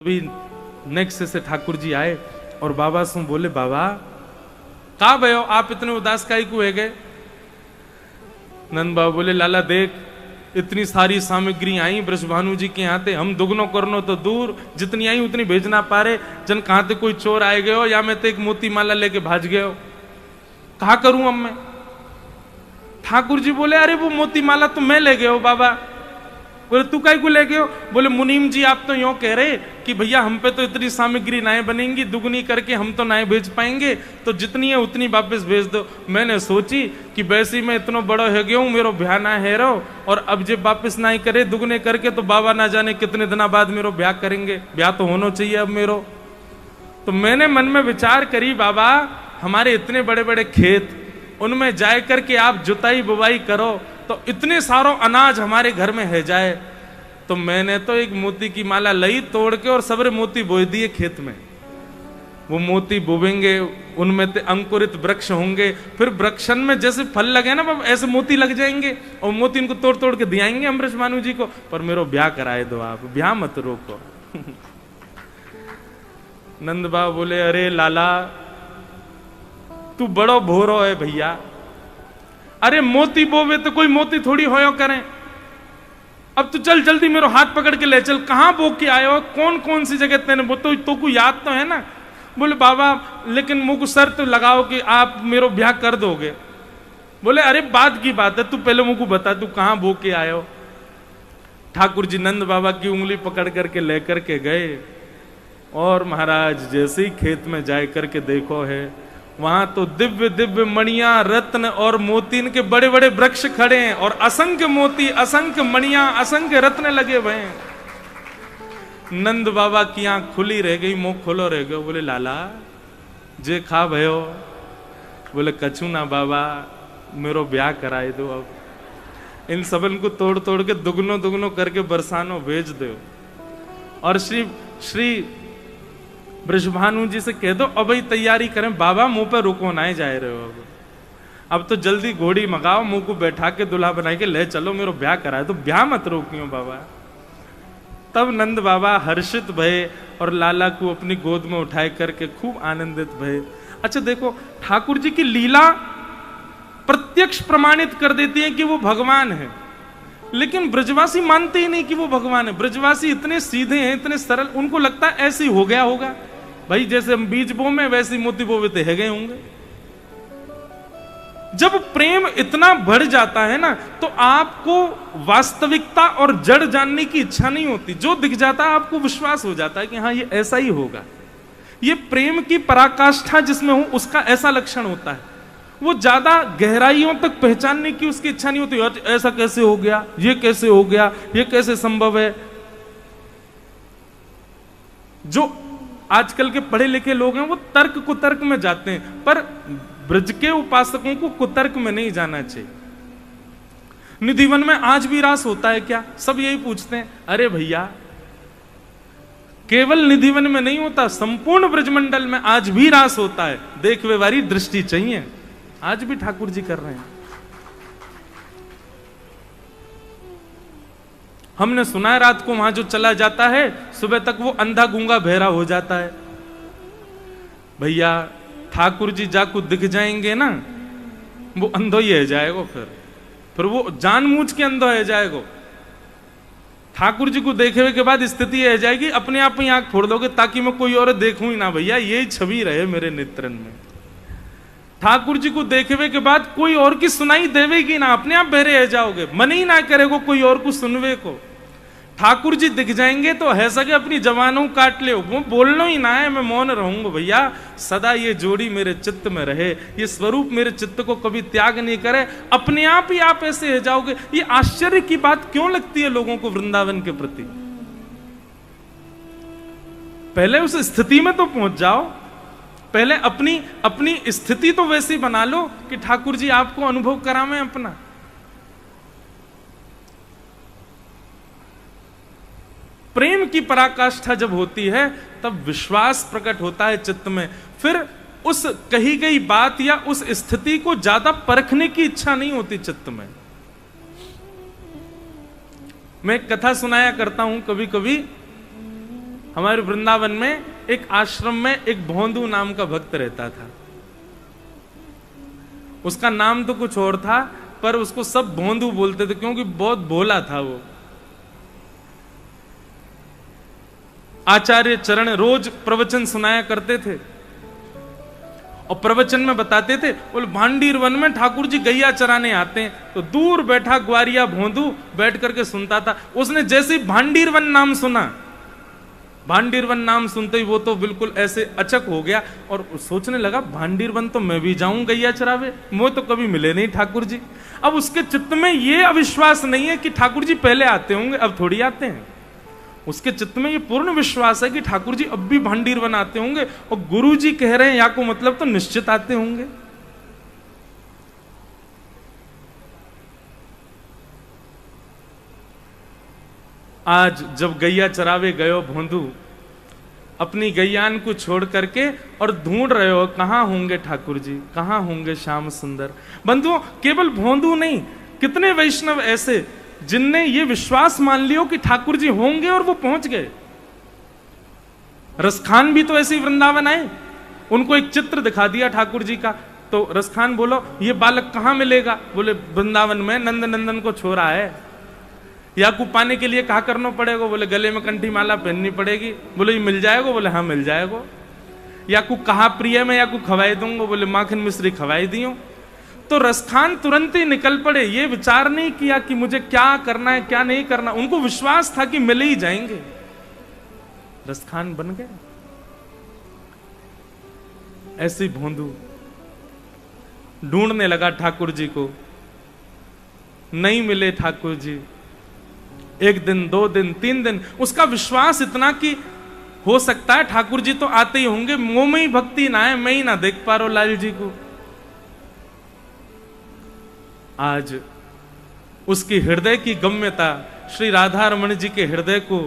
अभी नेक्स्ट से ठाकुर जी आए और बाबा से बोले, बाबा कहा भयो आप इतने उदास काहे को है गए? नंद बाबा बोले, लाला देख इतनी सारी सामग्री आई ब्रजभानु जी के यहाँ थे, हम दुगनो करनो तो दूर, जितनी आई उतनी भेज ना पा रहे। जन कहाँ थे कोई चोर आए गए हो या मैं तो एक मोती माला लेके भाज गए हो, कहा करूं अब मैं? ठाकुर जी बोले, अरे वो मोती माला तो मैं ले गए हो बाबा। बोले तू काहे को ले गए हो? बोले मुनीम जी आप तो यूं कह रहे कि भैया हम पे तो इतनी सामग्री नाए बनेंगी, दुगनी करके हम तो नाए भेज पाएंगे, तो जितनी है उतनी वापस भेज दो। मैंने सोची कि वैसे मैं इतना बड़ा हो गया हूं, मेरो ब्याह ना है रो, और अब जब वापस नाए करे दुगने करके तो बाबा ना जाने कितने दिना बाद मेरो ब्याह करेंगे, ब्याह तो होना चाहिए अब मेरो। तो मैंने मन में विचार करी, बाबा हमारे इतने बड़े बड़े खेत, उनमें जाए करके आप जुताई बुवाई करो तो इतने सारों अनाज हमारे घर में है जाए। तो मैंने तो एक मोती की माला लई तोड़ के और सबरे मोती बोए दिए खेत में। वो मोती बोवेंगे, उनमें ते अंकुरित वृक्ष होंगे, फिर वृक्षन में जैसे फल लगे ना बाबा ऐसे मोती लग जाएंगे, और मोती इनको तोड़ तोड़ के दियाएंगे अमृत मानु जी को। पर मेरो ब्याह कराए दो आप, ब्याह मत रोको। नंद बाबा बोले, अरे लाला तू बड़ो भोरो है भैया, अरे मोती बोवे तो कोई मोती थोड़ी होयो करें। अब तू चल जल्दी मेरो हाथ पकड़ के ले चल, कहां बो के आयो, कौन कौन सी जगह तेने वो तो को याद तो है ना? बोले बाबा लेकिन मुझको शर्त तो लगाओ कि आप मेरो ब्याह कर दोगे। बोले अरे बाद की बात है, तू पहले मुझको बता तू कहां बो के आयो। ठाकुर जी नंद बाबा की उंगली पकड़ करके लेकर के गए, और महाराज जैसे ही खेत में जाए करके देखो है, वहां तो दिव्य दिव्य मणियां रत्न और मोती के बड़े बड़े वृक्ष खड़े हैं, और असंख्य मोती असंख्य मणियां असंख्य रत्न लगे हुए हैं। नंद बाबा की आंख खुली रह गई, मुंह खोलो रह गयो। बोले लाला जे खा भयो? बोले कछु ना बाबा, मेरो ब्याह कराए दो, अब इन सबन को तोड़ तोड़ के दुगनो दुगनो करके बरसानो भेज दो, और श्री ब्रजभानु जी से कह दो अब ही तैयारी करें, बाबा मुंह पे रुको ना जाए रहे हो, अब तो जल्दी घोड़ी मंगाओ, मुंह को बैठा के दुल्हा बना के ले चलो, मेरो ब्याह कराए तो, ब्याह मत रोकियो बाबा। तब नंद बाबा हर्षित भये और लाला को अपनी गोद में उठाए करके खूब आनंदित भये। अच्छा देखो, ठाकुर जी की लीला प्रत्यक्ष प्रमाणित कर देती है कि वो भगवान है, लेकिन ब्रजवासी मानते ही नहीं कि वो भगवान है। ब्रजवासी इतने सीधे हैं, इतने सरल, उनको लगता है ऐसे ही हो गया होगा भाई, जैसे हम बीज बो में वैसे मोती बोवे ते है गए होंगे। जब प्रेम इतना बढ़ जाता है ना, तो आपको वास्तविकता और जड़ जानने की इच्छा नहीं होती, जो दिख जाता है आपको विश्वास हो जाता है कि हाँ ये ऐसा ही होगा। ये प्रेम की पराकाष्ठा जिसमें हो उसका ऐसा लक्षण होता है, वो ज्यादा गहराइयों तक पहचानने की उसकी इच्छा नहीं होती। ऐसा कैसे हो गया, ये कैसे हो गया, ये कैसे संभव है। जो आजकल के पढ़े लिखे लोग हैं वो तर्क कुतर्क में जाते हैं, पर ब्रज के उपासकों को कुतर्क में नहीं जाना चाहिए। निधिवन में आज भी रास होता है क्या? सब यही पूछते हैं। अरे भैया केवल निधिवन में नहीं होता, संपूर्ण ब्रजमंडल में आज भी रास होता है। देखवे वाली दृष्टि चाहिए, आज भी ठाकुर जी कर रहे हैं। हमने सुना है रात को वहां जो चला जाता है सुबह तक वो अंधा गूंगा बहरा हो जाता है। भैया ठाकुर जी जाको दिख जाएंगे ना, वो अंधो ही है जाएगा, फिर वो जानबूझ के अंधो है जाएगा। ठाकुर जी को देखे के बाद स्थिति है जाएगी, अपने आप ही आंख फोड़ दोगे ताकि मैं कोई और देखूं ही ना, भैया यही छवि रहे मेरे नेत्रन में। ठाकुर जी को देखे के बाद कोई और की सुनाई देवेगी ना, अपने आप बहरे रह जाओगे, मन ही ना करेगो कोई और को सुनवे को। ठाकुर जी दिख जाएंगे तो है सके अपनी जवानों काट ले, वो बोलना ही ना है, मैं मौन रहूंगा। भैया सदा ये जोड़ी मेरे चित्त में रहे, ये स्वरूप मेरे चित्त को कभी त्याग नहीं करे, अपने आप ही आप ऐसे रह जाओगे। ये आश्चर्य की बात क्यों लगती है लोगों को वृंदावन के प्रति? पहले उस स्थिति में तो पहुंच जाओ, पहले अपनी स्थिति तो वैसी बना लो कि ठाकुर जी आपको अनुभव करावें अपना। प्रेम की पराकाष्ठा जब होती है तब विश्वास प्रकट होता है चित्त में, फिर उस कही गई बात या उस स्थिति को ज्यादा परखने की इच्छा नहीं होती चित्त में। मैं एक कथा सुनाया करता हूं कभी कभी हमारे वृंदावन में एक आश्रम में एक भोंदू नाम का भक्त रहता था। उसका नाम तो कुछ और था, पर उसको सब भोंदू बोलते थे क्योंकि बहुत भोला था वो। आचार्य चरण रोज प्रवचन सुनाया करते थे और प्रवचन में बताते थे, बोले भांडीर वन में ठाकुर जी गैया चराने आते हैं। तो दूर बैठा ग्वारिया भोंदू बैठ करके सुनता था। उसने जैसे ही भांडीर वन नाम सुना, भांडीर वन नाम सुनते ही वो तो बिल्कुल ऐसे अचक हो गया और सोचने लगा, भांडीर वन तो मैं भी जाऊं गैया चरावे, मुझे तो कभी मिले नहीं ठाकुर जी। अब उसके चित्त में ये अविश्वास नहीं है कि ठाकुर जी पहले आते होंगे, अब थोड़ी आते हैं। उसके चित्त में ये पूर्ण विश्वास है कि ठाकुर जी अब भी भांडीर वन आते होंगे और गुरु जी कह रहे हैं या को मतलब तो निश्चित आते होंगे। आज जब गैया चरावे गयो भोंदू, अपनी गैयान को छोड़ करके और ढूंढ रहे हो कहां होंगे ठाकुर जी, कहां होंगे श्याम सुंदर। बंधुओं, केवल भोंदू नहीं, कितने वैष्णव ऐसे जिनने ये विश्वास मान लियो कि ठाकुर जी होंगे और वो पहुंच गए। रसखान भी तो ऐसे ही वृंदावन आए, उनको एक चित्र दिखा दिया ठाकुर जी का, तो रसखान बोलो ये बालक कहां मिलेगा, बोले वृंदावन में नंद नंदन को छोड़ा है। याकूब पाने के लिए कहा करना पड़ेगा, बोले गले में कंठी माला पहननी पड़ेगी, बोले ये मिल जाएगा, बोले हाँ मिल जाएगा। याकूब कहा प्रिय में याकूब खवाई दूंगा, बोले माखन मिश्री खवाई दियो। तो रसखान तुरंत ही निकल पड़े, ये विचार नहीं किया कि मुझे क्या करना है क्या नहीं करना, उनको विश्वास था कि मिले ही जाएंगे। रसखान बन गए। ऐसे भोंदू ढूंढने लगा ठाकुर जी को, नहीं मिले ठाकुर जी। एक दिन, 2 दिन, 3 दिन, उसका विश्वास इतना कि हो सकता है ठाकुर जी तो आते ही होंगे, मुंह में ही भक्ति ना है, मैं ही ना देख पा रहा हूं लाल जी को। आज उसकी हृदय की गम्यता श्री राधा रमण जी के हृदय को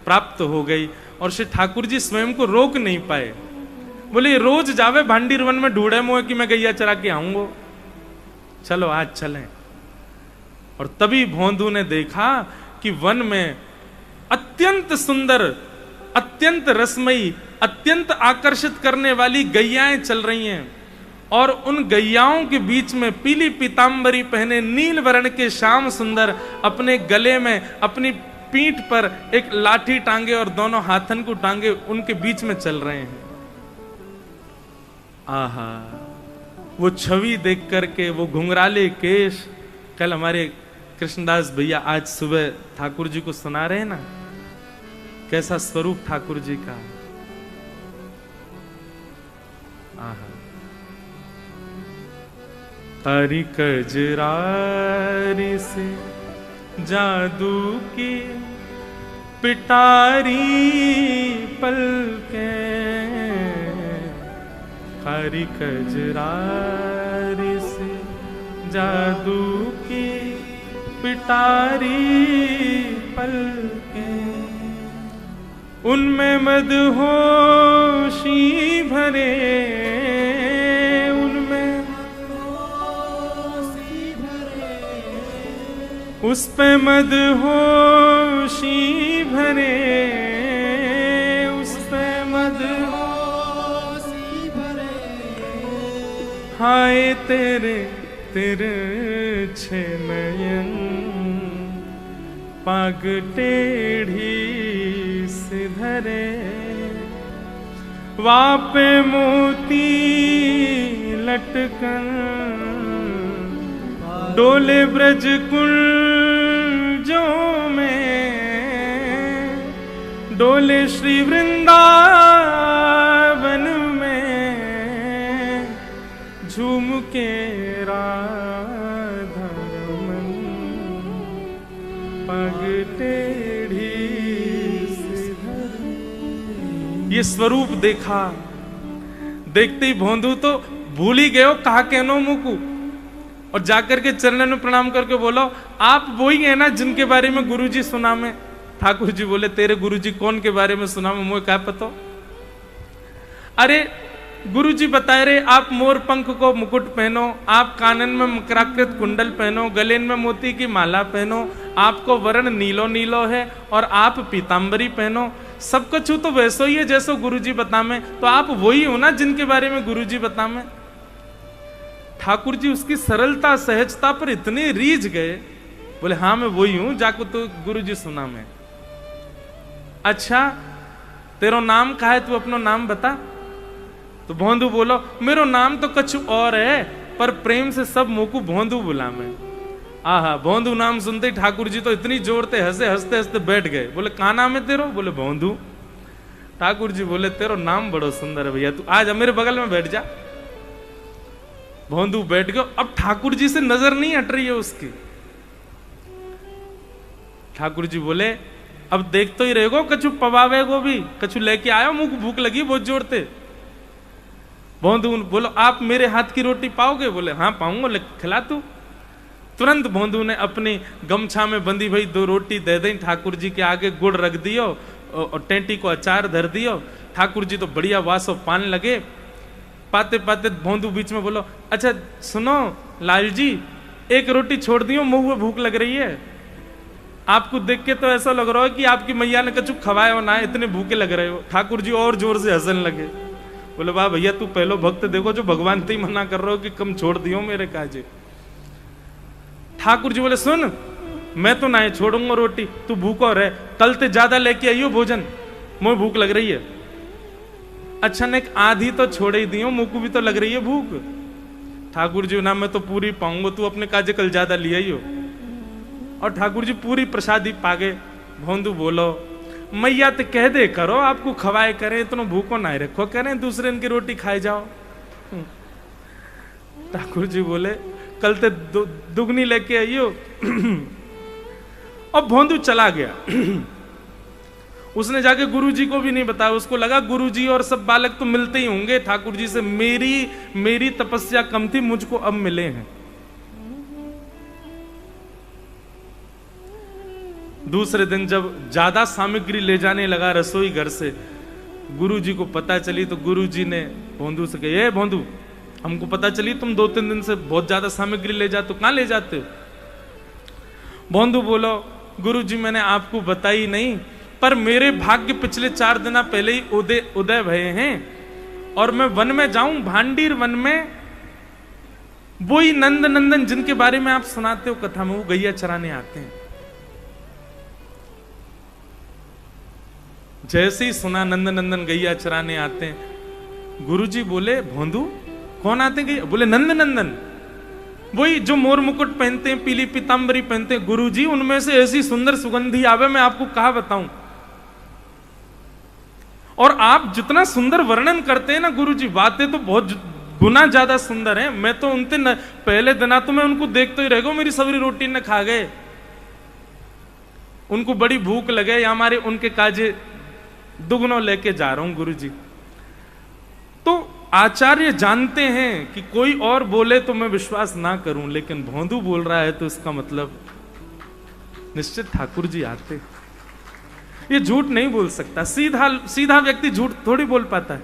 प्राप्त हो गई और श्री ठाकुर जी स्वयं को रोक नहीं पाए। बोले रोज जावे भांडीर वन में ढूंढे मुझे कि मैं गैया चरा के आऊंगा, चलो आज चलें। और तभी भोंदू ने देखा कि वन में अत्यंत सुंदर, अत्यंत रसमयी, अत्यंत आकर्षित करने वाली गैयाएं चल रही हैं और उन गैयाओं के बीच में पीली पीतांबरी पहने नील वर्ण के श्याम सुंदर अपने गले में, अपनी पीठ पर एक लाठी टांगे और दोनों हाथन को टांगे उनके बीच में चल रहे हैं। आहा, वो छवि देख करके, वो घुंघराले केश, कल हमारे कृष्णदास भैया आज सुबह ठाकुर जी को सुना रहे हैं ना, कैसा स्वरूप ठाकुर जी का। आहा, तारी कजरारी से जादू की पिटारी पलके, तारी कजरारी से जादू की पिटारी पलके, उनमें मदहोशी भरे, उस पे मदहोशी भरे, उस पे मदहोशी भरे, हाय तेरे तेरे छे नयन, पाग टेढ़ी सिधरे, वापे मोती लटकन, डोले ब्रज कुंजों में, डोले श्री वृंदावन में, झूम के राधा रमन, पग टेढ़ी सिधरे। ये स्वरूप देखा, देखते ही भोंदू तो भूल ही गयो कहा कहनो मुकू, और जाकर के चरणों में प्रणाम करके बोलो आप वही है ना जिनके बारे में गुरुजी सुना में। ठाकुर जी बोले तेरे गुरुजी कौन के बारे में सुना में, मुझे क्या पता। अरे गुरुजी बताए रहे आप मोर पंख को मुकुट पहनो, आप कानन में मकराकृत कुंडल पहनो, गले में मोती की माला पहनो, आपको वर्ण नीलो नीलो है और आप पीतांबरी पहनो। सब कछु तो वैसो ही है जैसो गुरुजी बतामे, तो आप वही हो ना जिनके बारे में गुरुजी बतामे। ठाकुर जी उसकी सरलता सहजता पर इतने रीझ गए, बोले हाँ मैं वही हूं जाको तो गुरुजी सुना मैं। अच्छा तेरो नाम का है, तू अपनो नाम बता। तो भोंदू बोलो मेरो नाम तो कछु और है, पर प्रेम से सब मोकू भोंदू बुला मैं। आहा, भोंदू नाम सुनते ही ठाकुर जी तो इतनी जोर से हंसे हंसते हंसते बैठ गए। बोले कहा नाम है तेरो? बोले भोंदू। ठाकुर जी बोले तेरो नाम बड़ो सुंदर है भैया, तू आ जा मेरे बगल में बैठ जा। भोंदू बैठ गयो। अब ठाकुर जी से नजर नहीं हट रही है उसकी। ठाकुर जी बोले अब देख तो ही रहेगो, कछु पवावेगो भी, कछु लेके आयो, मुंह को भूख लगी बहुत जोर से। भोंदू बोलो आप मेरे हाथ की रोटी पाओगे? बोले हाँ पाऊंगा, खिला तू। तुरंत भोंदू ने अपनी गमछा में बंधी भाई 2 रोटी दे दी ठाकुर जी के आगे, गुड़ रख दियो और टेंटी को अचार धर दियो। ठाकुर जी तो बढ़िया वासो पान लगे। पाते पाते भोंदू बीच में बोलो अच्छा सुनो लाल जी, एक रोटी छोड़ दियो, मुंह में भूख लग रही है। आपको देख के तो ऐसा लग रहा है कि आपकी मैया ने कछु खवाया हो ना, इतने भूखे लग रहे हो। ठाकुर जी और जोर से हंसने लगे। बोले वाह भैया तू पहलो भक्त देखो जो भगवान ते ही मना कर रहे हो कि कम छोड़ दियो मेरे काजे। ठाकुर जी बोले सुन मैं तो ना छोड़ूंगा रोटी, तू भूखो रहे, कल ते ज्यादा लेके आइयो भोजन, मुझे भूख लग रही है। अच्छा ने आधी तो छोड़ ही दियो, मुझको भी तो लग रही है भूख। ठाकुर जी ना मैं तो पूरी पाऊंगा, तू अपने काजे कल ज्यादा ले आइयो। और ठाकुर जी पूरी प्रसादी पागे। भोंदू बोलो मैया तो कह दे करो आपको खवाए करे, इतना भूखो ना रखो, करें दूसरे की रोटी खाए जाओ। ठाकुर जी बोले कल ते दुगनी लेके आइयो। और भोंदू चला गया। उसने जाके गुरुजी को भी नहीं बताया, उसको लगा गुरुजी और सब बालक तो मिलते ही होंगे ठाकुर जी से, मेरी तपस्या कम थी, मुझको अब मिले हैं। दूसरे दिन जब ज्यादा सामग्री ले जाने लगा रसोई घर से, गुरुजी को पता चली तो गुरुजी ने भोंदू से कहा, भोंदू हमको पता चली तुम 2-3 दिन से बहुत ज्यादा सामग्री ले जाते हो, कहां ले जाते हो? भोंदू बोलो गुरुजी मैंने आपको बताई नहीं, पर मेरे भाग्य पिछले 4 दिन पहले ही उदय भये हैं, और मैं वन में जाऊं, भांडीर वन में, वही नंद नंदन जिनके बारे में आप सुनाते हो कथा में, वो गैया चराने आते हैं। जैसे ही सुना नंद नंदन गैया चराने आते हैं, गुरुजी बोले भोंदू कौन आते हैं गैया? बोले नंद नंदन, वही जो मोर मुकुट पहनते हैं, पीली पीतांबरी पहनते हैं। गुरुजी उनमें से ऐसी सुंदर सुगंधी आवे, मैं आपको कहा बताऊं। और आप जितना सुंदर वर्णन करते हैं ना गुरुजी, बातें तो बहुत गुना ज्यादा सुंदर हैं। मैं तो उनते पहले दिना तो मैं उनको देखते ही रह गया, मेरी सबरी रोटी न खा गए, उनको बड़ी भूख लगे, या हमारे उनके काजे दुगनों लेके जा रहा हूं गुरुजी। तो आचार्य जानते हैं कि कोई और बोले तो मैं विश्वास ना करूं, लेकिन भोंदू बोल रहा है तो इसका मतलब निश्चित ठाकुर जी आते। ये झूठ नहीं बोल सकता, सीधा व्यक्ति झूठ थोड़ी बोल पाता है।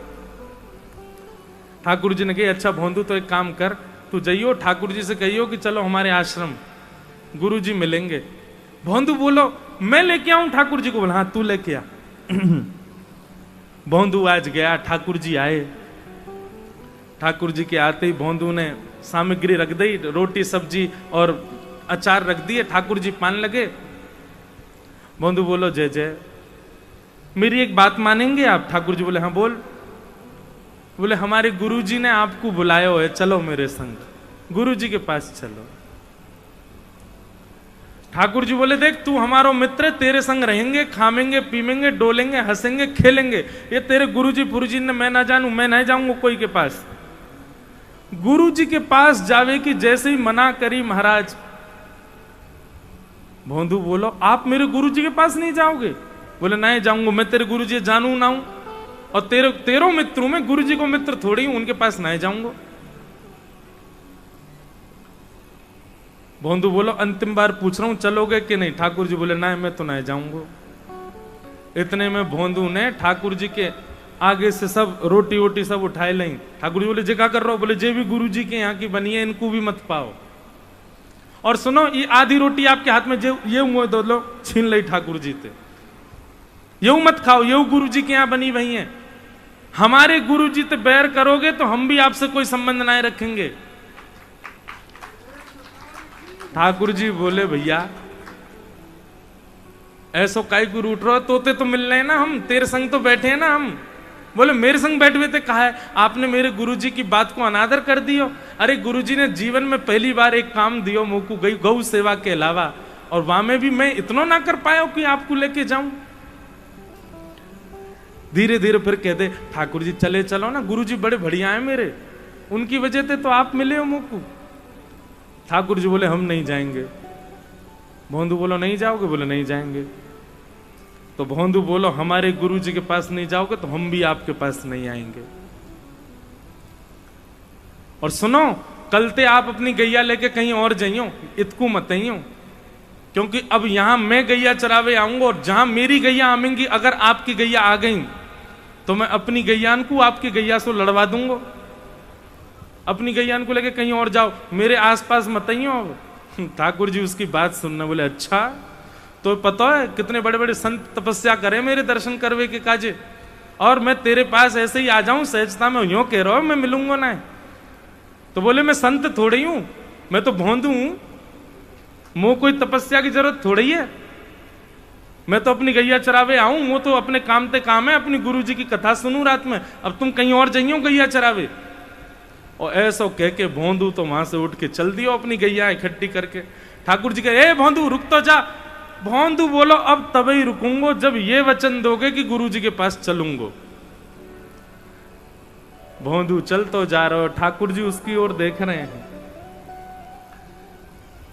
ठाकुर जी ने कहा अच्छा भोंदू तो एक काम कर, तू जाइयो ठाकुर जी से कहियो कि चलो हमारे आश्रम, गुरु जी मिलेंगे। भोंदू बोलो मैं लेके आऊं ठाकुर जी को? बोला हाँ तू लेके आ। भोंदू आज गया, ठाकुर जी आए। ठाकुर जी के आते ही भोंदू ने सामग्री रख दी, रोटी सब्जी और अचार रख दिए। ठाकुर जी पान लगे। भोंदू बोलो जय जय, मेरी एक बात मानेंगे आप? ठाकुर जी बोले हाँ बोल। बोले हमारे गुरुजी ने आपको बुलाया है, चलो मेरे संग, गुरुजी के पास चलो। ठाकुर जी बोले देख तू हमारा मित्र, तेरे संग रहेंगे, खामेंगे पीमेंगे डोलेंगे हंसेंगे खेलेंगे। ये तेरे गुरुजी पुरुजी ने मैं ना जानू, मैं नहीं जाऊंगा कोई के पास। गुरुजी के पास जावे की जैसे ही मना करी महाराज। भोंदू बोलो आप मेरे गुरुजी के पास नहीं जाओगे? बोले नहीं जाऊंगा, मैं तेरे गुरुजी जानू ना हूं, और तेरो मित्र हूं मैं, गुरुजी को मित्र थोड़ी हूं, उनके पास नहीं जाऊंगा। भोंदू बोलो अंतिम बार पूछ रहा हूं चलोगे कि नहीं? ठाकुर जी बोले नहीं मैं तो नहीं जाऊंगा। इतने में भोंदू ने ठाकुर जी के आगे से सब रोटी वोटी सब उठाए ली। ठाकुर जी बोले जे क्या कर रहे हो? बोले जे भी गुरु जी के यहाँ की बनी है इनको भी मत पाओ, और सुनो ये आधी रोटी आपके हाथ में जे ये मुंह दो लो, छीन ली ठाकुर जी थे। यूं मत खाओ, यूं गुरु जी के यहां बनी वही है। हमारे गुरु जी तो बैर करोगे तो हम भी आपसे कोई संबंध नहीं रखेंगे। ठाकुर जी बोले भैया ऐसो काई गुरु उठ रहो, तोते तो मिल रहे हैं ना, हम तेरे संग तो बैठे हैं ना हम। बोले मेरे संग बैठे हुए थे, कहा है आपने मेरे गुरुजी की बात को अनादर कर दियो। अरे गुरुजी ने जीवन में पहली बार एक काम दियो मुझको, गौ सेवा के अलावा, और वहां में भी मैं इतना ना कर पाया कि आपको लेके जाऊं। धीरे धीरे फिर कह दे ठाकुर जी चले चलो ना, गुरुजी बड़े बढ़िया हैं मेरे, उनकी वजह से तो आप मिले हो मुझको। ठाकुर जी बोले हम नहीं जाएंगे। भोंदू बोलो नहीं जाओगे? बोले नहीं जाएंगे। तो भोंदू बोलो हमारे गुरु जी के पास नहीं जाओगे तो हम भी आपके पास नहीं आएंगे। और सुनो, कल ते आप अपनी गैया लेके कहीं और जाइयो, इतकू मत आइयो, क्योंकि अब यहां मैं गैया चरावे आऊंगा, और जहां मेरी गैया आवेंगी अगर आपकी गैया आ गई तो मैं अपनी गैयान को आपकी गैया से लड़वा दूंगा। अपनी गैयान को लेके कहीं और जाओ, मेरे आसपास मत आइयो। अब ठाकुर जी उसकी बात सुनना, बोले अच्छा, तो पता है कितने बड़े बड़े संत तपस्या करे मेरे दर्शन करवे के काजे, और मैं तेरे पास ऐसे ही आ जाऊं सहजता में, यूं कह रहा हूं मैं मिलूंगा ना। तो बोले मैं संत थोड़ी हूं, मैं तो भोंदू हूं, मुझे कोई तपस्या की जरूरत थोड़ी है, मैं तो अपनी गैया चरावे आऊं, वो तो अपने काम ते काम है, अपनी गुरु जी की कथा सुनूं रात में, अब तुम कहीं और जाइयो गैया चरावे। और ऐसा कह के भोंदू तो वहां से उठ के चल दियो अपनी गैया इकट्ठी करके। ठाकुर जी कहे ए भोंदू रुक तो जा। भोंदू बोलो अब तभी रुकूंगो जब ये वचन दोगे कि गुरु जी के पास चलूंगो। भोंदू चल तो जा रहे हो, ठाकुर जी उसकी ओर देख रहे हैं।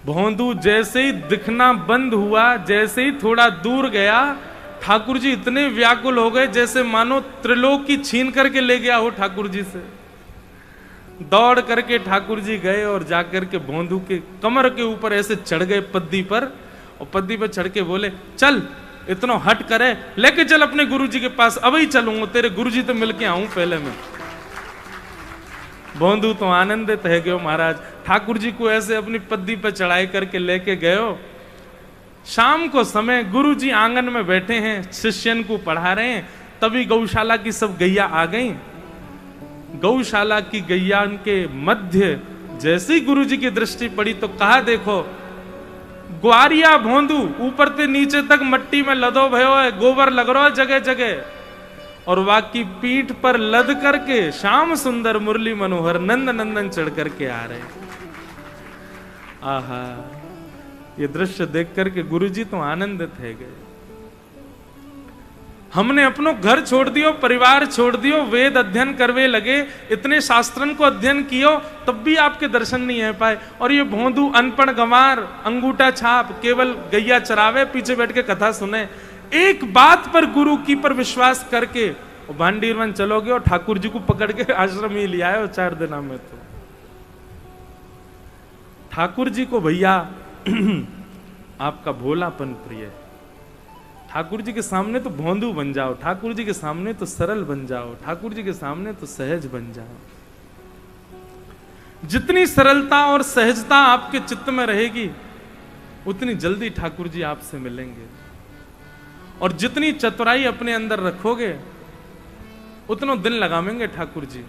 भोंदू जैसे ही दिखना बंद हुआ, जैसे ही थोड़ा दूर गया, ठाकुर जी इतने व्याकुल हो गए जैसे मानो त्रिलोक की छीन करके ले गया हो ठाकुर जी से। दौड़ करके ठाकुर जी गए और जाकर के भोंदू के कमर के ऊपर ऐसे चढ़ गए पद्दी पर, और पद्दी पर चढ़ के बोले चल इतना हट करे, लेके चल अपने गुरुजी के पास, अब ही चलूंगा, तेरे गुरुजी तो मिलके आऊं पहले मैं। भोंदू तो आनंदित है गयो महाराज, ठाकुर जी को ऐसे अपनी पद्दी पर चढ़ाई करके लेके गयो। शाम को समय गुरुजी आंगन में बैठे हैं, शिष्यन को पढ़ा रहे हैं, तभी गौशाला की सब गैया आ गई। गौशाला की गैया के मध्य जैसे ही गुरुजी की दृष्टि पड़ी तो कहा देखो ग्वारिया भोंदू ऊपर से नीचे तक मट्टी में लदो भयो है, गोबर लग रहा है जगह जगह, और वाकी पीठ पर लद करके श्याम सुंदर मुरली मनोहर नंद नंदन चढ़ करके आ रहे। आहा, ये दृश्य देख करके गुरुजी तो आनंदित है गए। हमने अपनो घर छोड़ दियो, परिवार छोड़ दियो, वेद अध्ययन करवे लगे, इतने शास्त्रन को अध्ययन कियो, तब भी आपके दर्शन नहीं हो पाए। और ये भोंदू अनपढ़ गंवार, अंगूठा छाप, केवल गैया चरावे, पीछे बैठ के कथा सुने। एक बात पर गुरु की पर विश्वास करके भांडीरवन चलोगे और ठाकुर जी को पकड़ के आश्रम ही लिया है 4 दिनों में। तो ठाकुर जी को भैया आपका भोलापन प्रिय है। ठाकुर जी के सामने तो भोंदू बन जाओ, ठाकुर जी के सामने तो सरल बन जाओ, ठाकुर जी के सामने तो सहज बन जाओ। जितनी सरलता और सहजता आपके चित्त में रहेगी उतनी जल्दी ठाकुर जी आपसे मिलेंगे, और जितनी चतुराई अपने अंदर रखोगे उतना दिन लगावेंगे ठाकुर जी।